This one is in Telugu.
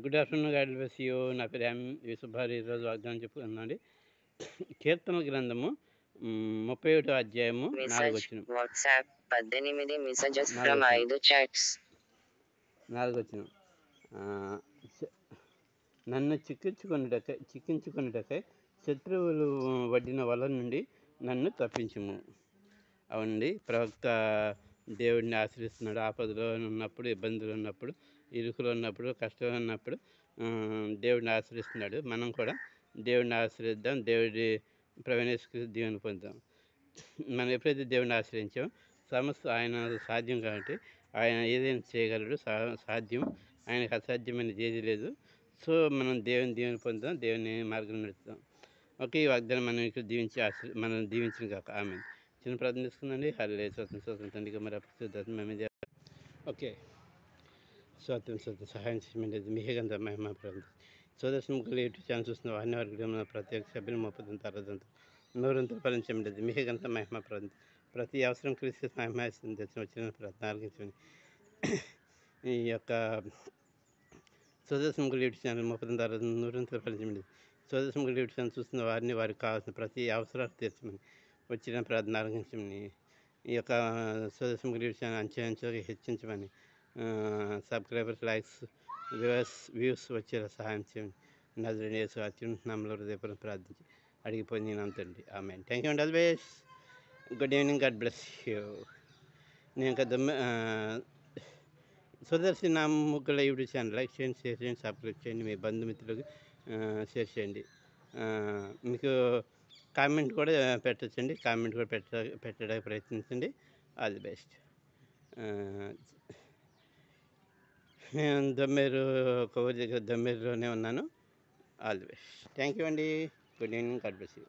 Good afternoon. God bless you. నా పేరు యూసుఫ్ భారీ. ఈరోజు వాగ్దానం చెప్పుకుందామండి. కీర్తనల గ్రంథము 31వ అధ్యాయము 4 మెసేజ్ వచనం. వాట్సాప్ 18 మెసేజెస్ 4 ఫ్రమ్ వచనం. 5 చాట్స్. 4 వచనం. ఆహ్, చ నన్ను చిక్కించుకొనుటకై శత్రువులు వడ్డిన వల నుండి నన్ను తప్పించుము. అవునండి, ప్రవక్త దేవుడిని ఆశ్రయిస్తున్నాడు. ఆపదలో ఉన్నప్పుడు, ఇబ్బందులు ఉన్నప్పుడు, ఇరుకులో ఉన్నప్పుడు, కష్టంలో ఉన్నప్పుడు దేవుడిని ఆశ్రయిస్తున్నాడు. మనం కూడా దేవుడిని ఆశ్రయిద్దాం. దేవుడి ప్రవేశికి దీవెన పొందుదాం. మనం ఎప్పుడైతే దేవుడిని ఆశ్రయించామో సమస్త ఆయన సాధ్యం కాబట్టి ఆయన ఏదైనా చేయగలడు. సాధ్యం. ఆయనకు అసాధ్యమైనది ఏది లేదు. సో మనం దేవుని దీవెన పొందుదాం. దేవుని మార్గం నడుపుదాం. ఓకే, ఈ వాగ్దానం మనం ఇక్కడ మనం దీవించిన కాక ఆమె చిన్న ప్రార్థన తీసుకుందండి. హల్లెలూయా. స్తోత్రం తండ్రికి మరి అప్పుడు ఓకే. స్తోత్రం సహాయం చేయమనేది మీకేగంత మహిమ ప్రార్థన సోదర్శనం కలిగి యూట్యూబ్ ఛానల్ చూస్తున్న వారిని వారికి మన ప్రత్యేక సభ్యులు 30 అరదంతా నూరంతా ఫలించమనేది మీకేగంత మహిమ ప్రార్థన ప్రతి అవసరం కలిసి మహిమాస్తుంది తెచ్చిన వచ్చిన ప్రార్థన ఆలకించమని ఈ యొక్క సోదర్శనం కలిగి యూట్యూబ్ ఛానల్ 30 అరదంతా నూరంతా ఫలించమనేది సోదర్శనం కలిగి యూట్యూబ్ ఛానల్ చూస్తున్న వారిని వారికి కావాల్సిన ప్రతి అవసరాలు తీర్చమని వచ్చిన ప్రార్థన ఆలకించమని ఈ యొక్క సోదర్శనం కలిగి యూట్యూబ్ ఛానల్ అంచెంచెలుగా హెచ్చించమని సబ్స్క్రైబర్స్, లైక్స్, వ్యూస్ వచ్చేలా సహాయం చేయండి. నజరేయుడైన యేసు అత్యున్నత హృదయపూర్వకంగా ప్రార్థించి అడిగిపోయి నేను అంతండి. Amen. Thank you and always. Good evening. God bless you. నేను ఇంకా సుదర్శి నా ముగ్గుల యూట్యూబ్ ఛానల్ లైక్ చేయండి, షేర్ చేయండి, సబ్స్క్రైబ్ చేయండి. మీ బంధుమిత్రులకు షేర్ చేయండి. మీకు కామెంట్ కూడా పెట్టచ్చండి. కామెంట్ కూడా పెట్టడానికి ప్రయత్నించండి. All the best. నేను కొవ్వూరు దగ్గర దమ్మేరులోనే ఉన్నాను. All the best. Thank you అండి. Good evening. God bless you.